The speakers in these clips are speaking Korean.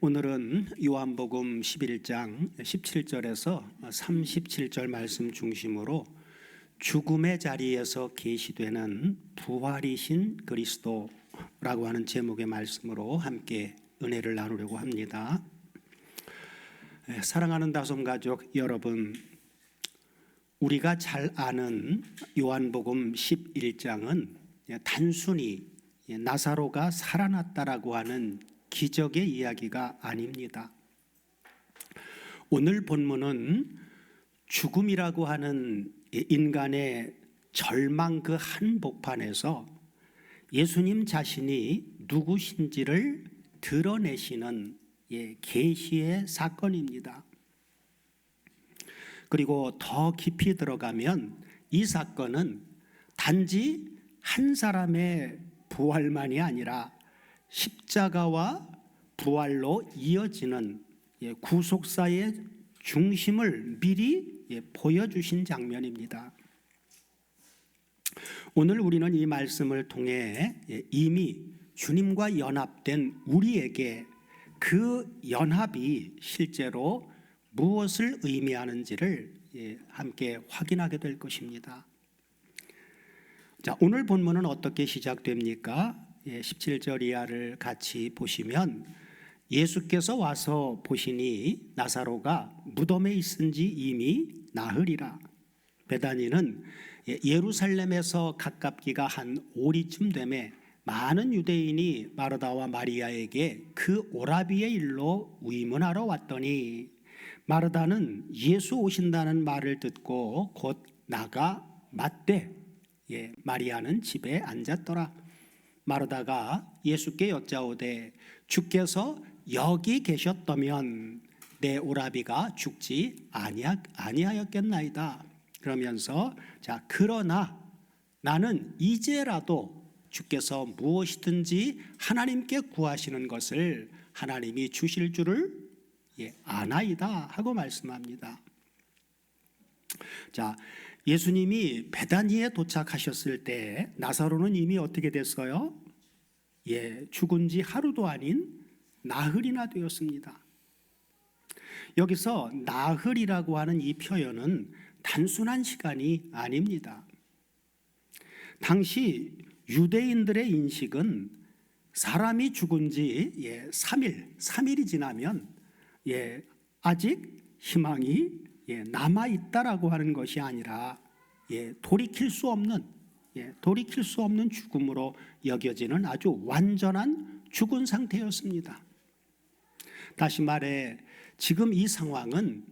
오늘은 요한복음 11장 17절에서 37절 말씀 중심으로 죽음의 자리에서 계시되는 부활이신 그리스도라고 하는 제목의 말씀으로 함께 은혜를 나누려고 합니다. 사랑하는 다솜가족 여러분, 우리가 잘 아는 요한복음 11장은 단순히 나사로가 살아났다라고 하는 기적의 이야기가 아닙니다. 오늘 본문은 죽음이라고 하는 인간의 절망 그 한복판에서 예수님 자신이 누구신지를 드러내시는 계시의 사건입니다. 그리고 더 깊이 들어가면 이 사건은 단지 한 사람의 부활만이 아니라 십자가와 부활로 이어지는 구속사의 중심을 미리 보여주신 장면입니다. 오늘 우리는 이 말씀을 통해 이미 주님과 연합된 우리에게 그 연합이 실제로 무엇을 의미하는지를 함께 확인하게 될 것입니다. 자, 오늘 본문은 어떻게 시작됩니까? 17절 이하를 같이 보시면 예수께서 와서 보시니 나사로가 무덤에 있은지 이미 나흘이라. 베다니는 예루살렘에서 가깝기가 한 오리쯤 되매 많은 유대인이 마르다와 마리아에게 그 오라비의 일로 의문하러 왔더니 마르다는 예수 오신다는 말을 듣고 곧 나가 맞되 마리아는 집에 앉았더라. 마르다가 예수께 여짜오되 주께서 여기 계셨다면 내 오라비가 죽지 아니하였겠나이다. 그러면서 그러나 나는 이제라도 주께서 무엇이든지 하나님께 구하시는 것을 하나님이 주실 줄을 아나이다 하고 말씀합니다. 자, 예수님이 베다니에 도착하셨을 때 나사로는 이미 어떻게 됐어요? 죽은 지 하루도 아닌 나흘이나 되었습니다. 여기서 나흘이라고 하는 이 표현은 단순한 시간이 아닙니다. 당시 유대인들의 인식은 사람이 죽은 지 3일이 지나면 아직 희망이 남아있다라고 하는 것이 아니라 돌이킬 수 없는 죽음으로 여겨지는 아주 완전한 죽은 상태였습니다. 다시 말해 지금 이 상황은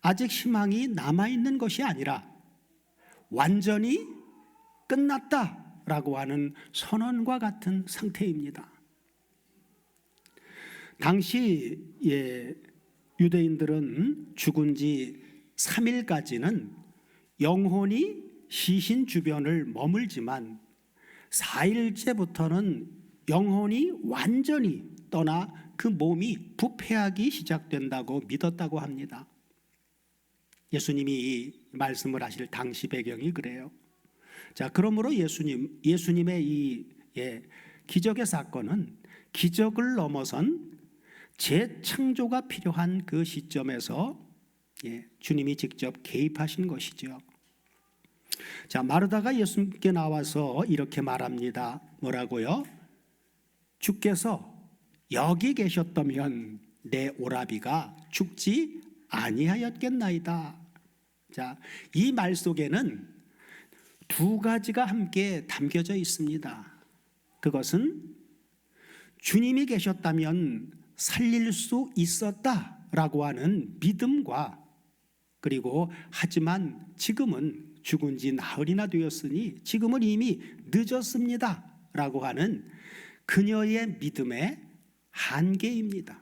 아직 희망이 남아있는 것이 아니라 완전히 끝났다라고 하는 선언과 같은 상태입니다. 당시 유대인들은 죽은 지 3일까지는 영혼이 시신 주변을 머물지만 4일째부터는 영혼이 완전히 떠나 그 몸이 부패하기 시작된다고 믿었다고 합니다. 예수님이 이 말씀을 하실 당시 배경이 그래요. 자, 그러므로 예수님의 이 기적의 사건은 기적을 넘어선 재창조가 필요한 그 시점에서 주님이 직접 개입하신 것이죠. 자, 마르다가 예수님께 나와서 이렇게 말합니다. 뭐라고요? 주께서 여기 계셨다면 내 오라비가 죽지 아니하였겠나이다. 자, 이 말 속에는 두 가지가 함께 담겨져 있습니다. 그것은 주님이 계셨다면 살릴 수 있었다라고 하는 믿음과 그리고 하지만 지금은 죽은 지 나흘이나 되었으니 지금은 이미 늦었습니다 라고 하는 그녀의 믿음의 한계입니다.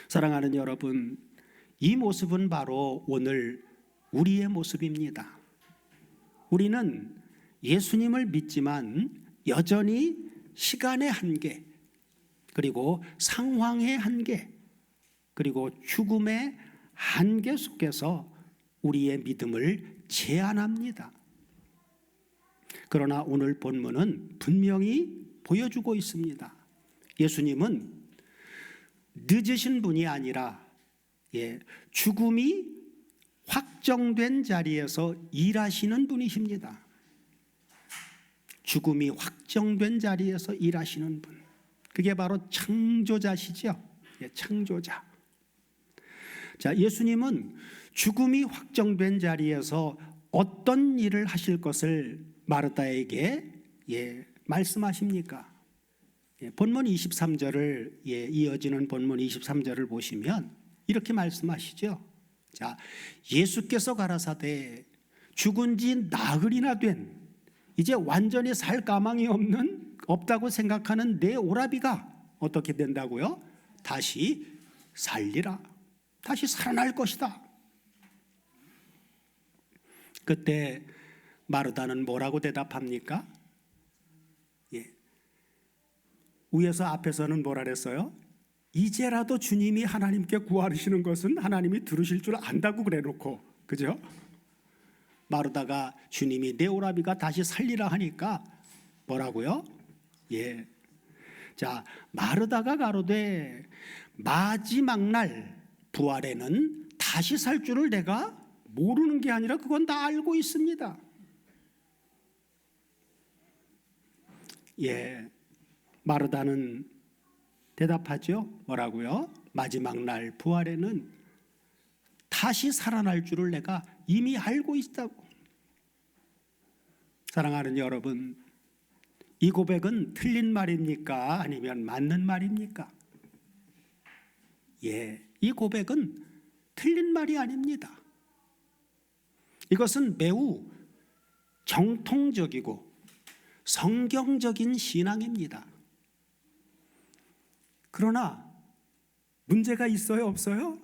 사랑하는 여러분, 이 모습은 바로 오늘 우리의 모습입니다. 우리는 예수님을 믿지만 여전히 시간의 한계, 그리고 상황의 한계, 그리고 죽음의 한계 속에서 우리의 믿음을 제한합니다. 그러나 오늘 본문은 분명히 보여주고 있습니다. 예수님은 늦으신 분이 아니라 죽음이 확정된 자리에서 일하시는 분이십니다. 죽음이 확정된 자리에서 일하시는 분. 그게 바로 창조자시죠. 창조자. 자, 예수님은 죽음이 확정된 자리에서 어떤 일을 하실 것을 마르다에게 말씀하십니까? 본문 23절을 이어지는 본문 23절을 보시면 이렇게 말씀하시죠. 자, 예수께서 가라사대 죽은 지 나흘이나 된 이제 완전히 살 가망이 없다고 생각하는 내 오라비가 어떻게 된다고요? 다시 살리라. 다시 살아날 것이다. 그때 마르다는 뭐라고 대답합니까? 위에서 앞에서는 뭐라 그랬어요? 이제라도 주님이 하나님께 구하시는 것은 하나님이 들으실 줄 안다고 그래놓고, 그죠? 마르다가 주님이 내 오라비가 다시 살리라 하니까 뭐라고요? 자, 마르다가 가로되 마지막 날 부활에는 다시 살 줄을 내가 모르는 게 아니라 그건 다 알고 있습니다. 마르다는 대답하죠. 뭐라고요? 마지막 날 부활에는 다시 살아날 줄을 내가 이미 알고 있다고. 사랑하는 여러분, 이 고백은 틀린 말입니까? 아니면 맞는 말입니까? 이 고백은 틀린 말이 아닙니다. 이것은 매우 정통적이고 성경적인 신앙입니다. 그러나 문제가 있어요, 없어요?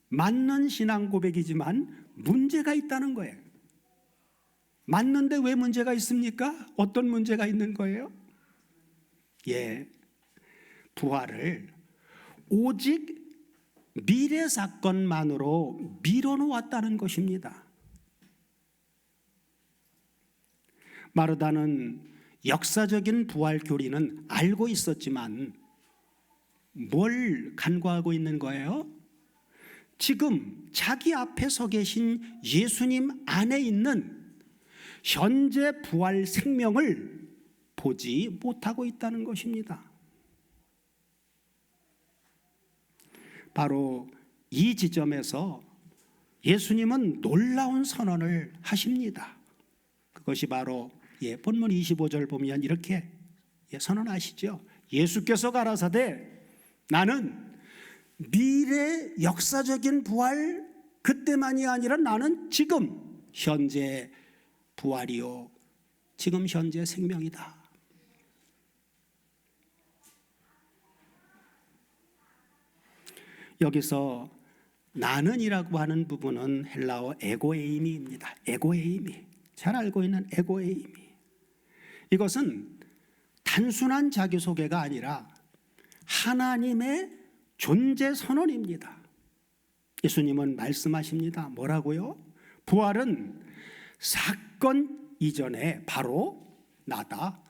맞는 신앙 고백이지만 문제가 있다는 거예요. 맞는데 왜 문제가 있습니까? 어떤 문제가 있는 거예요? 부활을 오직 미래 사건만으로 밀어놓았다는 것입니다. 마르다는 역사적인 부활 교리는 알고 있었지만 뭘 간과하고 있는 거예요? 지금 자기 앞에 서 계신 예수님 안에 있는 현재 부활 생명을 보지 못하고 있다는 것입니다. 바로 이 지점에서 예수님은 놀라운 선언을 하십니다. 그것이 바로 본문 25절 보면 이렇게 선언하시죠. 예수께서 가라사대 나는 미래 역사적인 부활 그때만이 아니라 나는 지금 현재 부활이요 지금 현재 생명이다. 여기서 나는이라고 하는 부분은 헬라어 에고에이미입니다. 에고에이미. 잘 알고 있는 에고에이미. 이것은 단순한 자기소개가 아니라 하나님의 존재 선언입니다. 예수님은 말씀하십니다. 뭐라고요? 부활은 사건 이전에 바로 나다.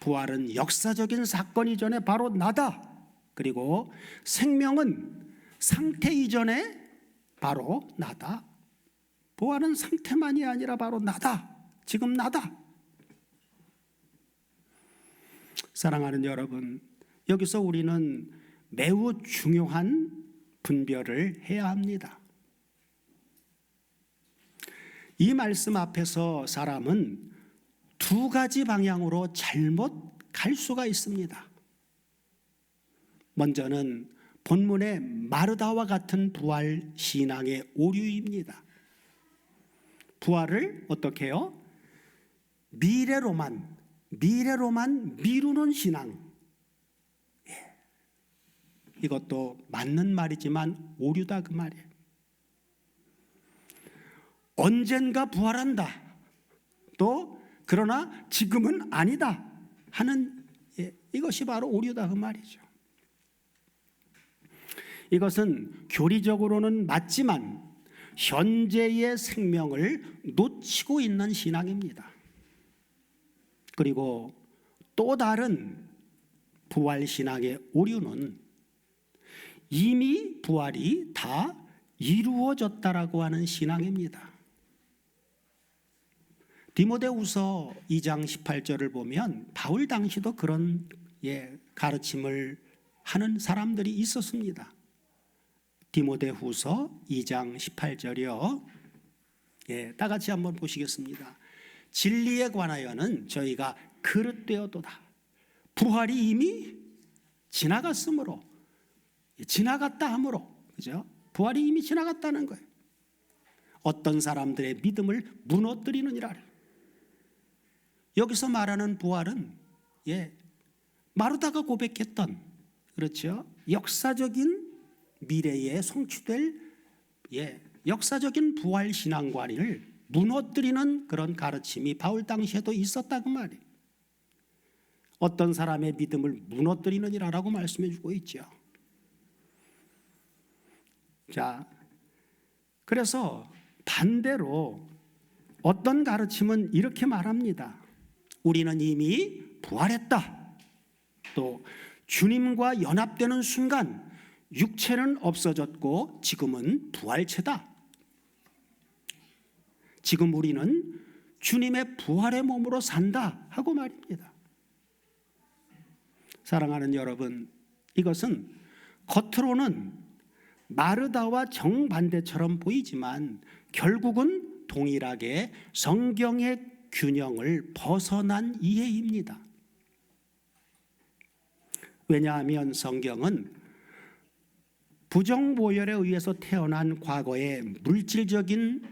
부활은 역사적인 사건 이전에 바로 나다. 그리고 생명은 상태 이전에 바로 나다. 부활은 상태만이 아니라 바로 나다. 지금 나다. 사랑하는 여러분, 여기서 우리는 매우 중요한 분별을 해야 합니다. 이 말씀 앞에서 사람은 두 가지 방향으로 잘못 갈 수가 있습니다. 먼저는 본문의 마르다와 같은 부활 신앙의 오류입니다. 부활을 어떻게 해요? 미래로만 미루는 신앙. 이것도 맞는 말이지만 오류다 그 말이에요. 언젠가 부활한다. 또 그러나 지금은 아니다 하는 이것이 바로 오류다 그 말이죠. 이것은 교리적으로는 맞지만 현재의 생명을 놓치고 있는 신앙입니다. 그리고 또 다른 부활 신앙의 오류는 이미 부활이 다 이루어졌다라고 하는 신앙입니다. 디모데후서 2장 18절을 보면 바울 당시도 그런 가르침을 하는 사람들이 있었습니다. 디모데후서 2장 18절이요. 다 같이 한번 보시겠습니다. 진리에 관하여는 저희가 그릇되었도다. 부활이 이미 지나갔으므로, 지나갔다 함으로, 그죠? 부활이 이미 지나갔다는 거예요. 어떤 사람들의 믿음을 무너뜨리느니라. 여기서 말하는 부활은 마르다가 고백했던, 그렇죠? 역사적인 미래에 성취될 역사적인 부활 신앙관을 무너뜨리는 그런 가르침이 바울 당시에도 있었다고 말이에요. 어떤 사람의 믿음을 무너뜨리느니라라고 말씀해 주고 있죠. 자, 그래서 반대로 어떤 가르침은 이렇게 말합니다. 우리는 이미 부활했다. 또 주님과 연합되는 순간 육체는 없어졌고 지금은 부활체다. 지금 우리는 주님의 부활의 몸으로 산다 하고 말입니다. 사랑하는 여러분, 이것은 겉으로는 마르다와 정반대처럼 보이지만 결국은 동일하게 성경의 균형을 벗어난 이해입니다. 왜냐하면 성경은 부정보혈에 의해서 태어난 과거의 물질적인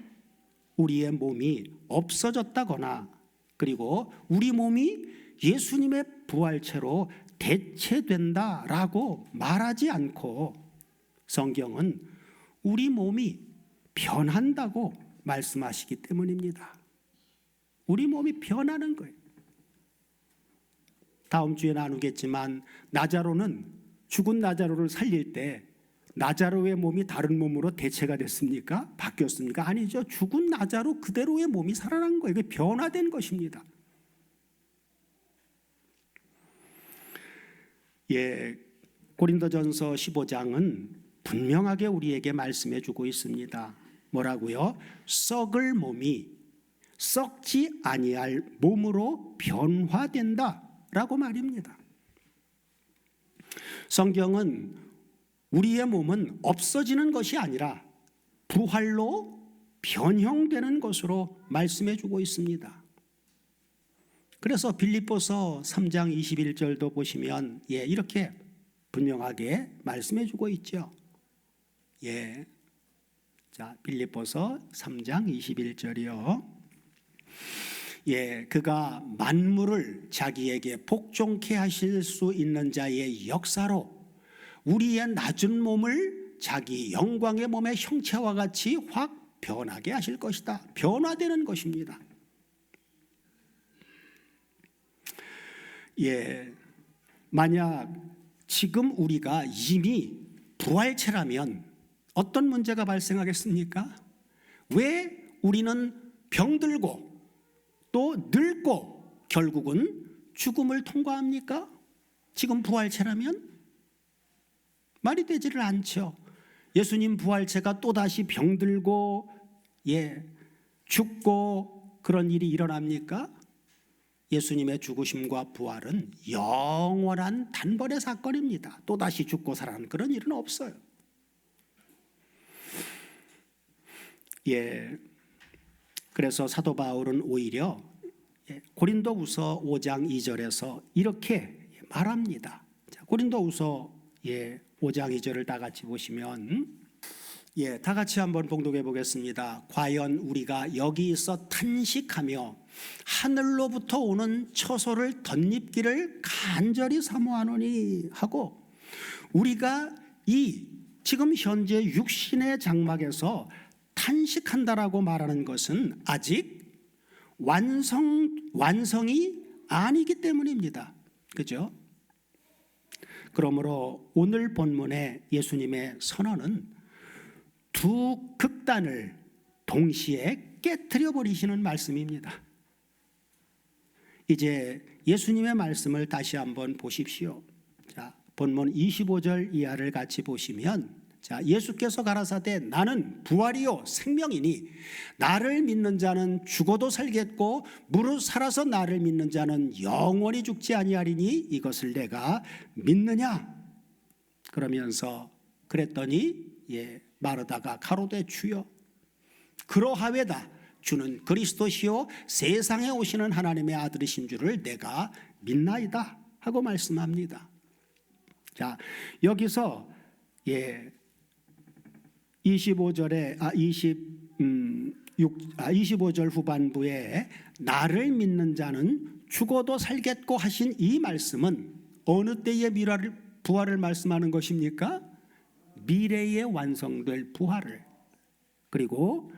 우리의 몸이 없어졌다거나 그리고 우리 몸이 예수님의 부활체로 대체된다라고 말하지 않고 성경은 우리 몸이 변한다고 말씀하시기 때문입니다. 우리 몸이 변하는 거예요. 다음 주에 나누겠지만 나자로는 죽은 나자로를 살릴 때 나자로의 몸이 다른 몸으로 대체가 됐습니까? 바뀌었습니까? 아니죠. 죽은 나자로 그대로의 몸이 살아난 거예요. 이게 변화된 것입니다. 고린도전서 15장은 분명하게 우리에게 말씀해 주고 있습니다. 뭐라고요? 썩을 몸이 썩지 아니할 몸으로 변화된다라고 말입니다. 성경은 우리의 몸은 없어지는 것이 아니라 부활로 변형되는 것으로 말씀해 주고 있습니다. 그래서 빌립보서 3장 21절도 보시면 이렇게 분명하게 말씀해 주고 있죠. 자, 빌립보서 3장 21절이요. 그가 만물을 자기에게 복종케 하실 수 있는 자의 역사로 우리의 낮은 몸을 자기 영광의 몸의 형체와 같이 확 변하게 하실 것이다. 변화되는 것입니다. 만약 지금 우리가 이미 부활체라면 어떤 문제가 발생하겠습니까? 왜 우리는 병들고 또 늙고 결국은 죽음을 통과합니까? 지금 부활체라면? 말이 되지를 않죠. 예수님 부활체가 또다시 병들고 죽고 그런 일이 일어납니까? 예수님의 죽으심과 부활은 영원한 단번의 사건입니다. 또다시 죽고 살아나는 그런 일은 없어요. 그래서 사도 바울은 오히려 고린도후서 5장 2절에서 이렇게 말합니다. 고린도후서 5장 2절을 다 같이 보시면 다 같이 한번 봉독해 보겠습니다. 과연 우리가 여기 있어 탄식하며 하늘로부터 오는 처소를 덧입기를 간절히 사모하노니 하고 우리가 이 지금 현재 육신의 장막에서 탄식한다라고 말하는 것은 아직 완성이 아니기 때문입니다. 그죠? 그러므로 오늘 본문의 예수님의 선언은 두 극단을 동시에 깨트려 버리시는 말씀입니다. 이제 예수님의 말씀을 다시 한번 보십시오. 본문 25절 이하를 같이 보시면, 자, 예수께서 가라사대 나는 부활이요 생명이니 나를 믿는 자는 죽어도 살겠고 무릇 살아서 나를 믿는 자는 영원히 죽지 아니하리니 이것을 내가 믿느냐? 그러면서 그랬더니 마르다가 가로되 주여 그러하외다 주는 그리스도시요 세상에 오시는 하나님의 아들이신 줄을 내가 믿나이다 하고 말씀합니다. 자, 여기서 25절 후반부에 나를 믿는 자는 죽어도 살겠고 하신 이 말씀은 어느 때의 부활을 말씀하는 것입니까? 미래에 완성될 부활을. 그리고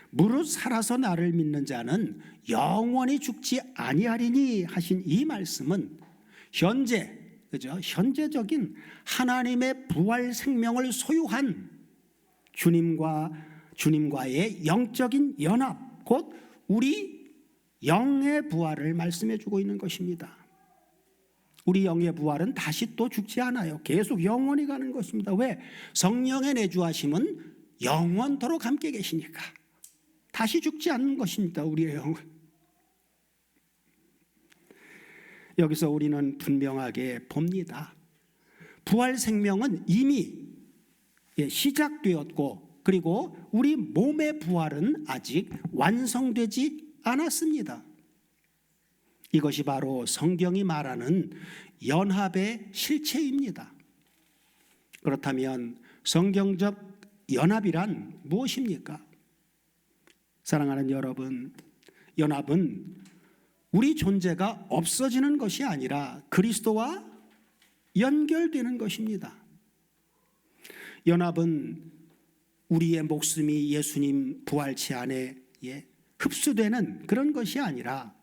무릇 살아서 나를 믿는 자는 영원히 죽지 아니하리니 하신 이 말씀은 현재적인 하나님의 부활 생명을 소유한 주님과의 영적인 연합, 곧 우리 영의 부활을 말씀해 주고 있는 것입니다. 우리 영의 부활은 다시 또 죽지 않아요. 계속 영원히 가는 것입니다. 왜? 성령의 내주하심은 영원토록 함께 계시니까 다시 죽지 않는 것입니다. 우리의 영은. 여기서 우리는 분명하게 봅니다. 부활 생명은 이미 시작되었고, 그리고 우리 몸의 부활은 아직 완성되지 않았습니다. 이것이 바로 성경이 말하는 연합의 실체입니다. 그렇다면 성경적 연합이란 무엇입니까? 사랑하는 여러분, 연합은 우리 존재가 없어지는 것이 아니라 그리스도와 연결되는 것입니다. 연합은 우리의 목숨이 예수님 부활체 안에 흡수되는 그런 것이 아니라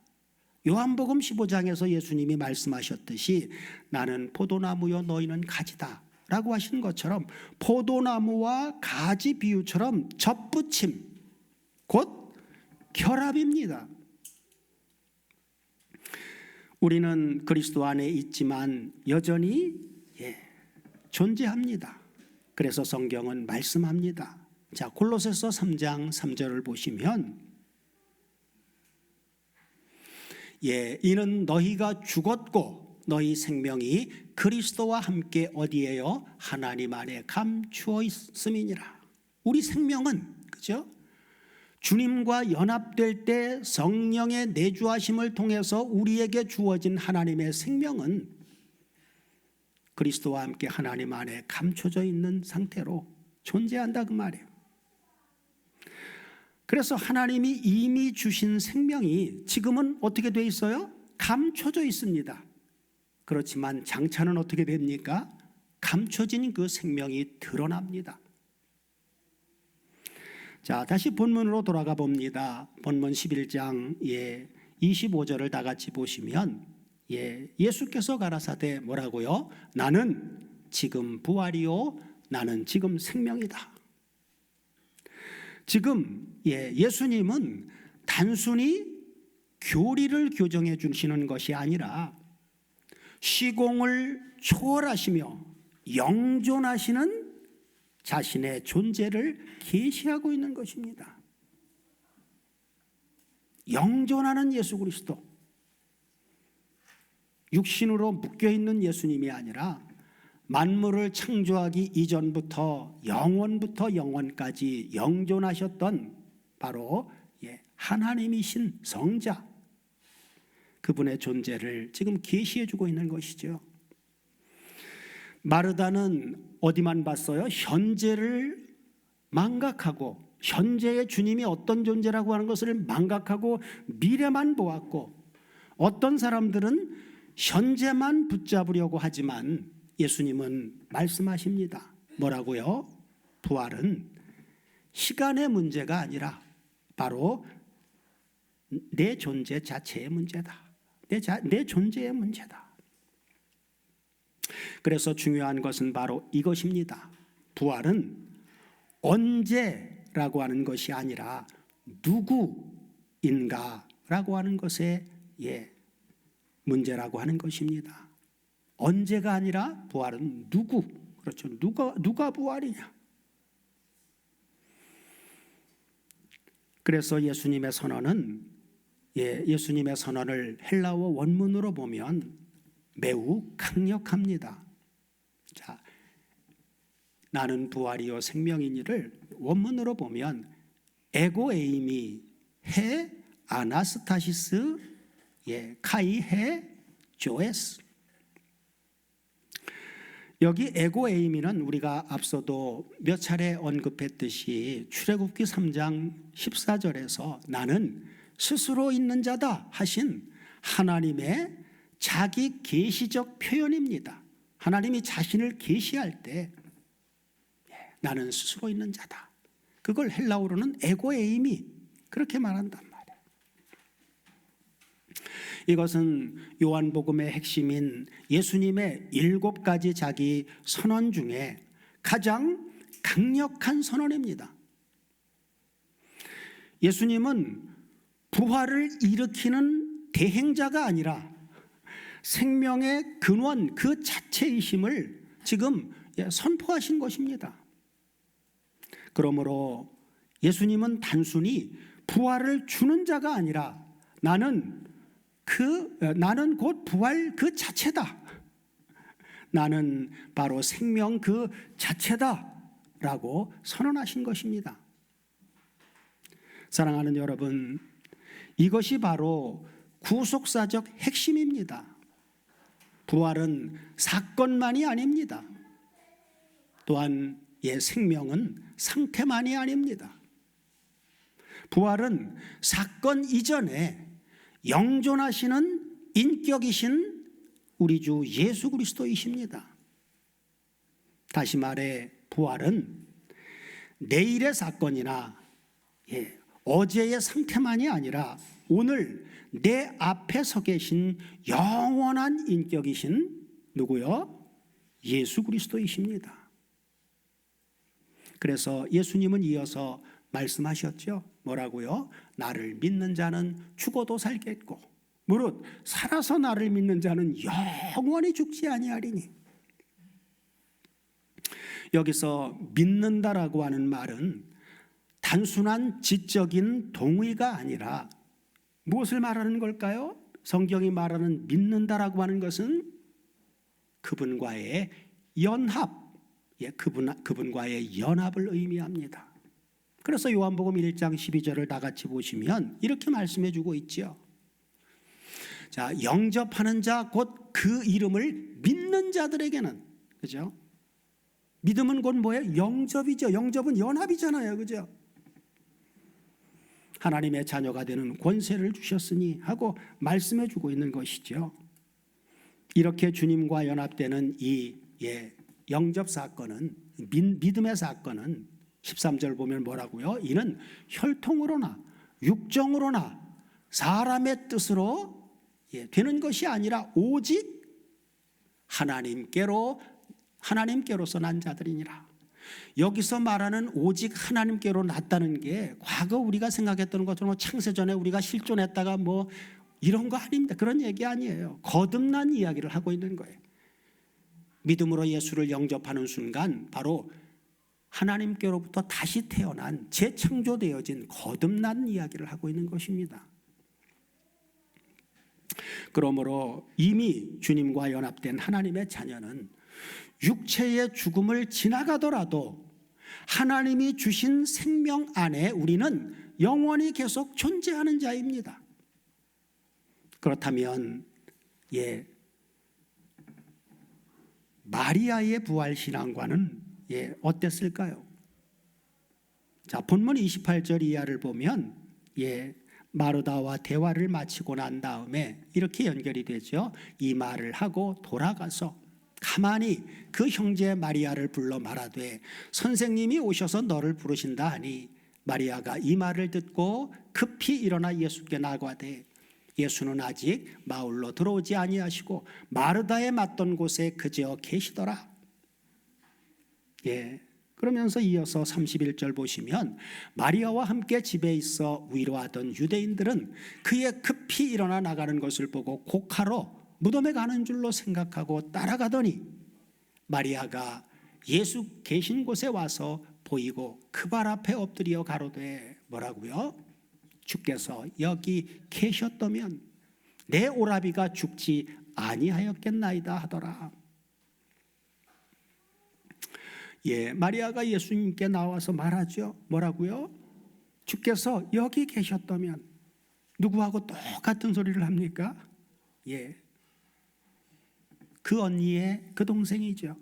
요한복음 15장에서 예수님이 말씀하셨듯이 나는 포도나무요 너희는 가지다 라고 하신 것처럼 포도나무와 가지 비유처럼 접붙임, 곧 결합입니다. 우리는 그리스도 안에 있지만 여전히 존재합니다. 그래서 성경은 말씀합니다. 자, 골로새서 3장 3절을 보시면 이는 너희가 죽었고 너희 생명이 그리스도와 함께 어디에요? 하나님 안에 감추어 있음이니라. 우리 생명은, 그죠? 주님과 연합될 때 성령의 내주하심을 통해서 우리에게 주어진 하나님의 생명은 그리스도와 함께 하나님 안에 감춰져 있는 상태로 존재한다 그 말이에요. 그래서 하나님이 이미 주신 생명이 지금은 어떻게 돼 있어요? 감춰져 있습니다. 그렇지만 장차는 어떻게 됩니까? 감춰진 그 생명이 드러납니다. 자, 다시 본문으로 돌아가 봅니다. 본문 11장 25절을 다 같이 보시면 예수께서 가라사대 뭐라고요? 나는 지금 부활이요 나는 지금 생명이다. 지금 예수님은 단순히 교리를 교정해 주시는 것이 아니라 시공을 초월하시며 영존하시는 자신의 존재를 계시하고 있는 것입니다. 영존하는 예수 그리스도, 육신으로 묶여있는 예수님이 아니라 만물을 창조하기 이전부터 영원부터 영원까지 영존하셨던 바로 하나님이신 성자, 그분의 존재를 지금 계시해 주고 있는 것이죠. 마르다는 어디만 봤어요? 현재를 망각하고 현재의 주님이 어떤 존재라고 하는 것을 망각하고 미래만 보았고, 어떤 사람들은 현재만 붙잡으려고 하지만 예수님은 말씀하십니다. 뭐라고요? 부활은 시간의 문제가 아니라 바로 내 존재 자체의 문제다. 내 존재의 문제다. 그래서 중요한 것은 바로 이것입니다. 부활은 언제라고 하는 것이 아니라 누구인가라고 하는 것의 문제라고 하는 것입니다. 언제가 아니라 부활은 누구? 그렇죠. 누가 부활이냐? 그래서 예수님의 선언은 예수님의 선언을 헬라어 원문으로 보면 매우 강력합니다. 자, 나는 부활이요 생명이니를 원문으로 보면 에고에이미 해 아나스타시스 카이 해 조에스. 여기 에고에이미는 우리가 앞서도 몇 차례 언급했듯이 출애굽기 3장 14절에서 나는 스스로 있는 자다 하신 하나님의 자기 계시적 표현입니다. 하나님이 자신을 계시할 때 나는 스스로 있는 자다. 그걸 헬라어로는 에고에이미 그렇게 말한단 말이에요. 이것은 요한복음의 핵심인 예수님의 7가지 자기 선언 중에 가장 강력한 선언입니다. 예수님은 부활을 일으키는 대행자가 아니라 생명의 근원 그 자체이심을 지금 선포하신 것입니다. 그러므로 예수님은 단순히 부활을 주는 자가 아니라 나는 곧 부활 그 자체다. 나는 바로 생명 그 자체다라고 선언하신 것입니다. 사랑하는 여러분, 이것이 바로 구속사적 핵심입니다. 부활은 사건만이 아닙니다. 또한 생명은 상태만이 아닙니다. 부활은 사건 이전에 영존하시는 인격이신 우리 주 예수 그리스도이십니다. 다시 말해 부활은 내일의 사건이나 어제의 상태만이 아니라 오늘 내 앞에 서 계신 영원한 인격이신 누구요? 예수 그리스도이십니다. 그래서 예수님은 이어서 말씀하셨죠. 뭐라고요? 나를 믿는 자는 죽어도 살겠고 무릇 살아서 나를 믿는 자는 영원히 죽지 아니하리니. 여기서 믿는다라고 하는 말은 단순한 지적인 동의가 아니라 무엇을 말하는 걸까요? 성경이 말하는 믿는다라고 하는 것은 그분과의 연합, 그분과의 연합을 의미합니다. 그래서 요한복음 1장 12절을 다 같이 보시면 이렇게 말씀해 주고 있죠. 자, 영접하는 자 곧 그 이름을 믿는 자들에게는, 그죠? 믿음은 곧 뭐예요? 영접이죠. 영접은 연합이잖아요. 그죠? 하나님의 자녀가 되는 권세를 주셨으니 하고 말씀해 주고 있는 것이죠. 이렇게 주님과 연합되는 이 영접 사건은, 믿음의 사건은 13절 보면 뭐라고요? 이는 혈통으로나 육정으로나 사람의 뜻으로 되는 것이 아니라 오직 하나님께로서 난 자들이니라. 여기서 말하는 오직 하나님께로 났다는 게 과거 우리가 생각했던 것처럼 창세전에 우리가 실존했다가 뭐 이런 거 아닙니다. 그런 얘기 아니에요. 거듭난 이야기를 하고 있는 거예요. 믿음으로 예수를 영접하는 순간 바로 하나님께로부터 다시 태어난 재창조되어진 거듭난 이야기를 하고 있는 것입니다. 그러므로 이미 주님과 연합된 하나님의 자녀는 육체의 죽음을 지나가더라도 하나님이 주신 생명 안에 우리는 영원히 계속 존재하는 자입니다. 그렇다면 마리아의 부활신앙과는 어땠을까요? 자, 본문 28절 이하를 보면 마르다와 대화를 마치고 난 다음에 이렇게 연결이 되죠. 이 말을 하고 돌아가서 가만히 그 형제 마리아를 불러 말하되 선생님이 오셔서 너를 부르신다 하니 마리아가 이 말을 듣고 급히 일어나 예수께 나가되 예수는 아직 마을로 들어오지 아니하시고 마르다에 맞던 곳에 그저 계시더라. 그러면서 이어서 31절 보시면 마리아와 함께 집에 있어 위로하던 유대인들은 그의 급히 일어나 나가는 것을 보고 곡하러 무덤에 가는 줄로 생각하고 따라가더니 마리아가 예수 계신 곳에 와서 보이고 그 발 앞에 엎드려 가로되 뭐라고요? 주께서 여기 계셨다면 내 오라비가 죽지 아니하였겠나이다 하더라. 마리아가 예수님께 나와서 말하죠. 뭐라고요? 주께서 여기 계셨다면. 누구하고 똑같은 소리를 합니까? 그 언니의 그 동생이죠.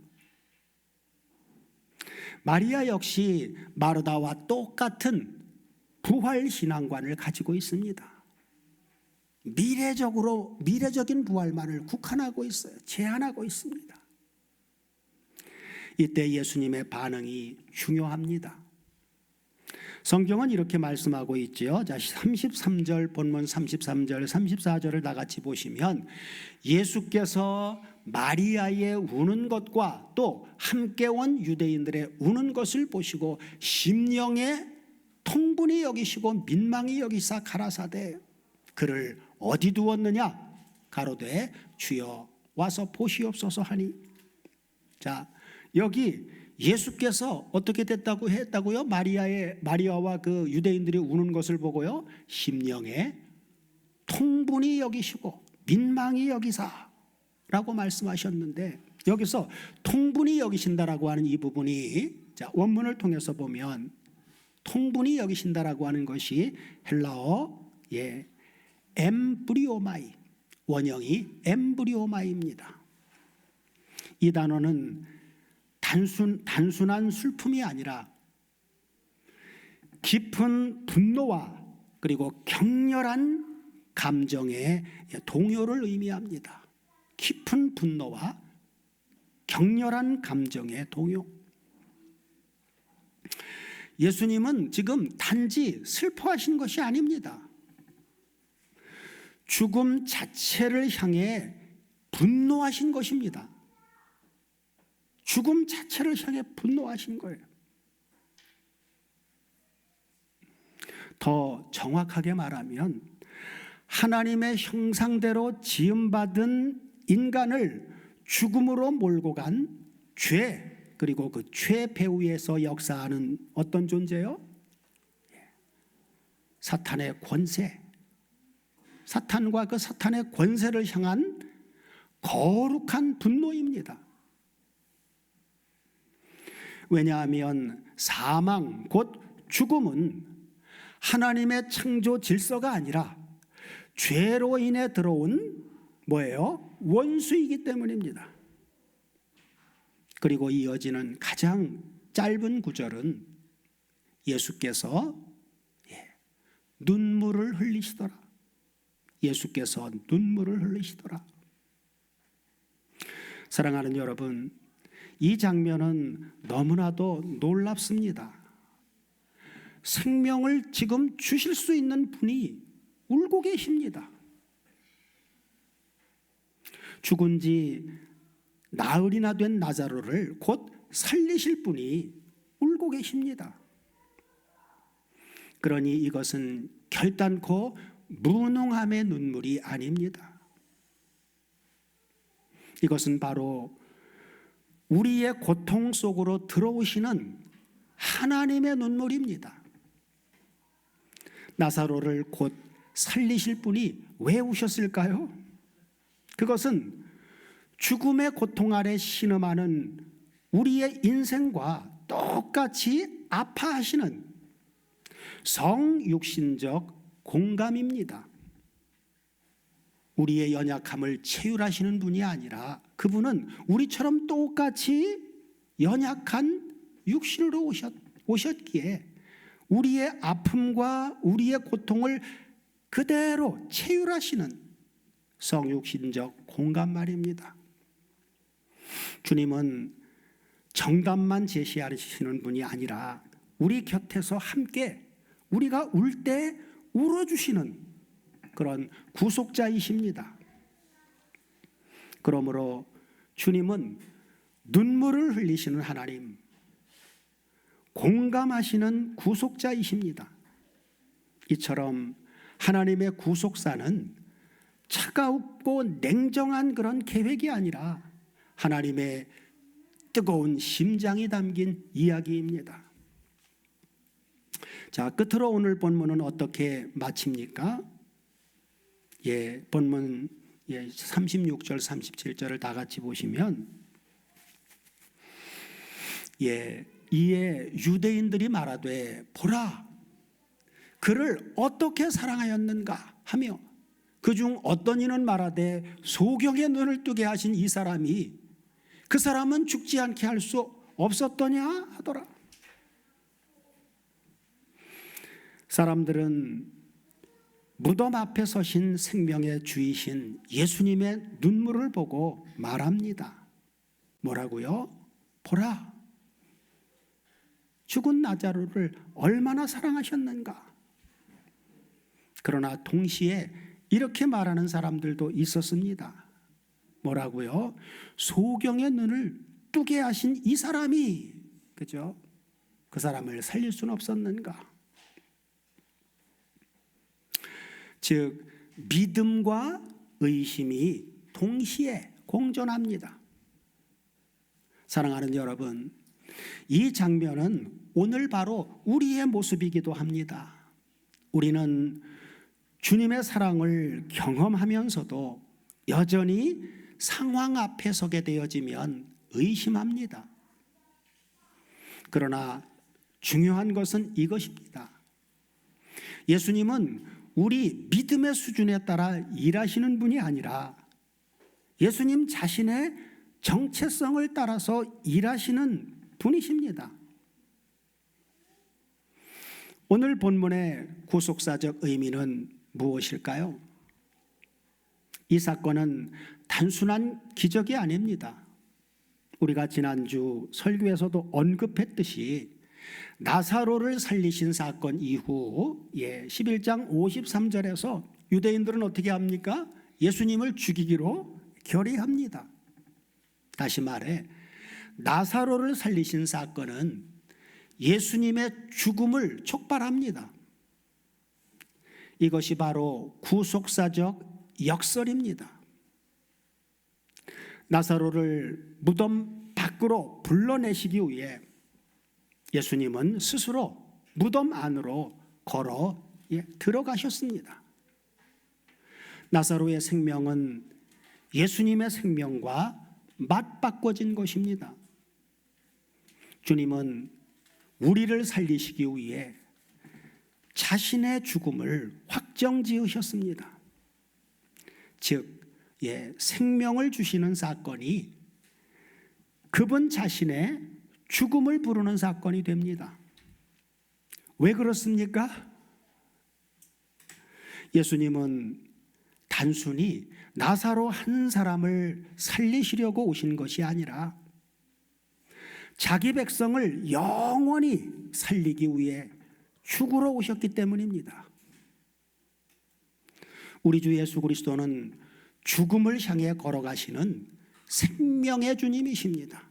마리아 역시 마르다와 똑같은 부활 신앙관을 가지고 있습니다. 미래적인 부활만을 국한하고 있어요. 제한하고 있습니다. 이때 예수님의 반응이 중요합니다. 성경은 이렇게 말씀하고 있지요. 자, 33절 본문 33절 34절을 다 같이 보시면 예수께서 마리아의 우는 것과 또 함께 온 유대인들의 우는 것을 보시고 심령에 통분히 여기시고 민망히 여기사 가라사대 그를 어디 두었느냐 가로되 주여 와서 보시옵소서 하니. 자, 여기 예수께서 어떻게 됐다고 했다고요? 마리아와 그 유대인들이 우는 것을 보고요, 심령에 통분히 여기시고 민망히 여기사라고 말씀하셨는데, 여기서 통분히 여기신다라고 하는 이 부분이, 자, 원문을 통해서 보면 통분히 여기신다라고 하는 것이 헬라어 엠브리오마이, 원형이 엠브리오마이입니다. 이 단어는 단순한 슬픔이 아니라 깊은 분노와 그리고 격렬한 감정의 동요를 의미합니다. 깊은 분노와 격렬한 감정의 동요. 예수님은 지금 단지 슬퍼하신 것이 아닙니다. 죽음 자체를 향해 분노하신 것입니다. 죽음 자체를 향해 분노하신 거예요. 더 정확하게 말하면 하나님의 형상대로 지음받은 인간을 죽음으로 몰고 간 죄, 그리고 그 죄 배후에서 역사하는 어떤 존재요? 사탄의 권세, 사탄과 그 사탄의 권세를 향한 거룩한 분노입니다. 왜냐하면 사망, 곧 죽음은 하나님의 창조 질서가 아니라 죄로 인해 들어온 뭐예요? 원수이기 때문입니다. 그리고 이어지는 가장 짧은 구절은 예수께서 눈물을 흘리시더라. 예수께서 눈물을 흘리시더라. 사랑하는 여러분, 이 장면은 너무나도 놀랍습니다. 생명을 지금 주실 수 있는 분이 울고 계십니다. 죽은 지 나흘이나 된 나자로를 곧 살리실 분이 울고 계십니다. 그러니 이것은 결단코 무능함의 눈물이 아닙니다. 이것은 바로 우리의 고통 속으로 들어오시는 하나님의 눈물입니다. 나사로를 곧 살리실 분이 왜 우셨을까요? 그것은 죽음의 고통 아래 신음하는 우리의 인생과 똑같이 아파하시는 성육신적 공감입니다. 우리의 연약함을 체휼하시는 분이 아니라 그분은 우리처럼 똑같이 연약한 육신으로 오셨기에 우리의 아픔과 우리의 고통을 그대로 체휼하시는 성육신적 공감 말입니다. 주님은 정답만 제시하시는 분이 아니라 우리 곁에서 함께 우리가 울 때 울어주시는 그런 구속자이십니다. 그러므로 주님은 눈물을 흘리시는 하나님, 공감하시는 구속자이십니다. 이처럼 하나님의 구속사는 차가웠고 냉정한 그런 계획이 아니라 하나님의 뜨거운 심장이 담긴 이야기입니다. 자, 끝으로 오늘 본문은 어떻게 마칩니까? 본문 36절, 37절을 다 같이 보시면 이에 유대인들이 말하되 보라 그를 어떻게 사랑하였는가 하며 그중 어떤 이는 말하되 소경의 눈을 뜨게 하신 이 사람이 그 사람은 죽지 않게 할 수 없었더냐 하더라. 사람들은 무덤 앞에 서신 생명의 주이신 예수님의 눈물을 보고 말합니다. 뭐라고요? 보라, 죽은 나자로를 얼마나 사랑하셨는가. 그러나 동시에 이렇게 말하는 사람들도 있었습니다. 뭐라고요? 소경의 눈을 뜨게 하신 이 사람이, 그죠? 그 사람을 살릴 수는 없었는가? 즉 믿음과 의심이 동시에 공존합니다. 사랑하는 여러분, 이 장면은 오늘 바로 우리의 모습이기도 합니다. 우리는 주님의 사랑을 경험하면서도 여전히 상황 앞에 서게 되어지면 의심합니다. 그러나 중요한 것은 이것입니다. 예수님은 우리 믿음의 수준에 따라 일하시는 분이 아니라 예수님 자신의 정체성을 따라서 일하시는 분이십니다. 오늘 본문의 구속사적 의미는 무엇일까요? 이 사건은 단순한 기적이 아닙니다. 우리가 지난주 설교에서도 언급했듯이 나사로를 살리신 사건 이후 11장 53절에서 유대인들은 어떻게 합니까? 예수님을 죽이기로 결의합니다. 다시 말해 나사로를 살리신 사건은 예수님의 죽음을 촉발합니다. 이것이 바로 구속사적 역설입니다. 나사로를 무덤 밖으로 불러내시기 위해 예수님은 스스로 무덤 안으로 걸어 들어가셨습니다. 나사로의 생명은 예수님의 생명과 맞바꿔진 것입니다. 주님은 우리를 살리시기 위해 자신의 죽음을 확정지으셨습니다. 즉, 생명을 주시는 사건이 그분 자신의 죽음을 부르는 사건이 됩니다. 왜 그렇습니까? 예수님은 단순히 나사로 한 사람을 살리시려고 오신 것이 아니라 자기 백성을 영원히 살리기 위해 죽으러 오셨기 때문입니다. 우리 주 예수 그리스도는 죽음을 향해 걸어가시는 생명의 주님이십니다.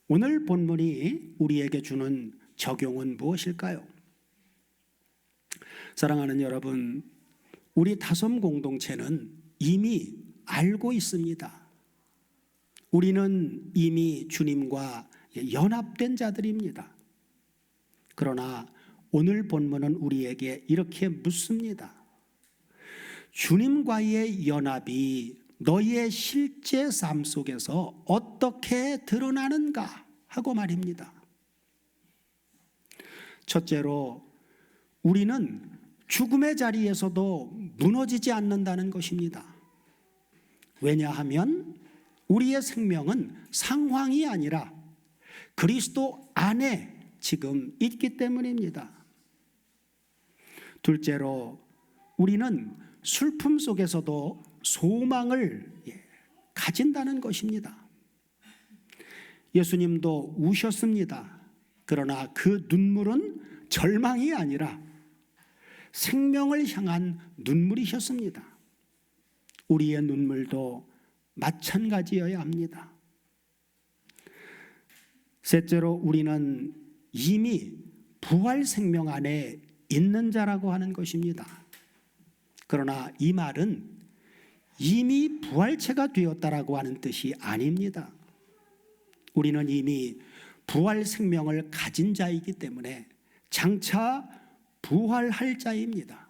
오늘 본문이 우리에게 주는 적용은 무엇일까요? 사랑하는 여러분, 우리 다섬 공동체는 이미 알고 있습니다. 우리는 이미 주님과 연합된 자들입니다. 그러나 오늘 본문은 우리에게 이렇게 묻습니다. 주님과의 연합이 너희의 실제 삶 속에서 어떻게 드러나는가 하고 말입니다. 첫째로 우리는 죽음의 자리에서도 무너지지 않는다는 것입니다. 왜냐하면 우리의 생명은 상황이 아니라 그리스도 안에 지금 있기 때문입니다. 둘째로 우리는 슬픔 속에서도 소망을 가진다는 것입니다. 예수님도 우셨습니다. 그러나 그 눈물은 절망이 아니라 생명을 향한 눈물이셨습니다. 우리의 눈물도 마찬가지여야 합니다. 셋째로 우리는 이미 부활 생명 안에 있는 자라고 하는 것입니다. 그러나 이 말은 이미 부활체가 되었다라고 하는 뜻이 아닙니다. 우리는 이미 부활 생명을 가진 자이기 때문에 장차 부활할 자입니다.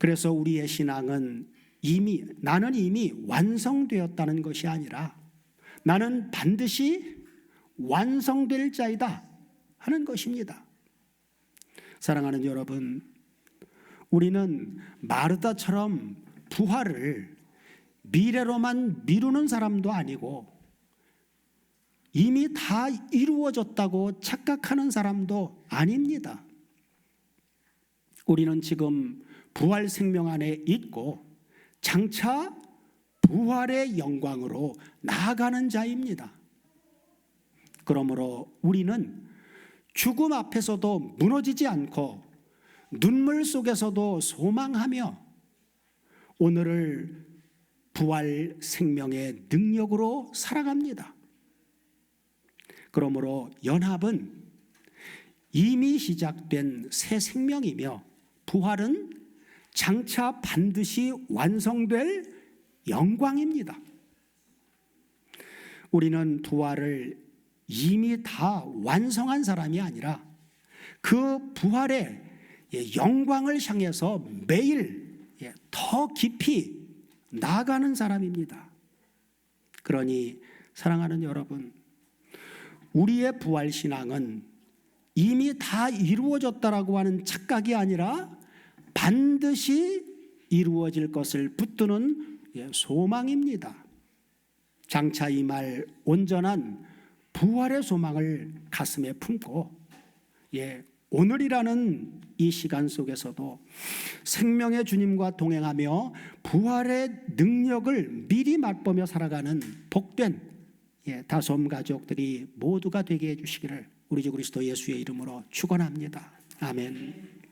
그래서 우리의 신앙은 나는 이미 완성되었다는 것이 아니라 나는 반드시 완성될 자이다 하는 것입니다. 사랑하는 여러분, 우리는 마르다처럼 부활을 미래로만 미루는 사람도 아니고 이미 다 이루어졌다고 착각하는 사람도 아닙니다. 우리는 지금 부활 생명 안에 있고 장차 부활의 영광으로 나아가는 자입니다. 그러므로 우리는 죽음 앞에서도 무너지지 않고 눈물 속에서도 소망하며 오늘을 부활 생명의 능력으로 살아갑니다. 그러므로 연합은 이미 시작된 새 생명이며 부활은 장차 반드시 완성될 영광입니다. 우리는 부활을 이미 다 완성한 사람이 아니라 그 부활의 영광을 향해서 매일 더 깊이 나아가는 사람입니다. 그러니 사랑하는 여러분, 우리의 부활 신앙은 이미 다 이루어졌다라고 하는 착각이 아니라 반드시 이루어질 것을 붙드는 소망입니다. 장차 임할 온전한 부활의 소망을 가슴에 품고 오늘이라는 이 시간 속에서도 생명의 주님과 동행하며 부활의 능력을 미리 맛보며 살아가는 복된 다솜 가족들이 모두가 되게 해주시기를 우리 주 그리스도 예수의 이름으로 축원합니다. 아멘.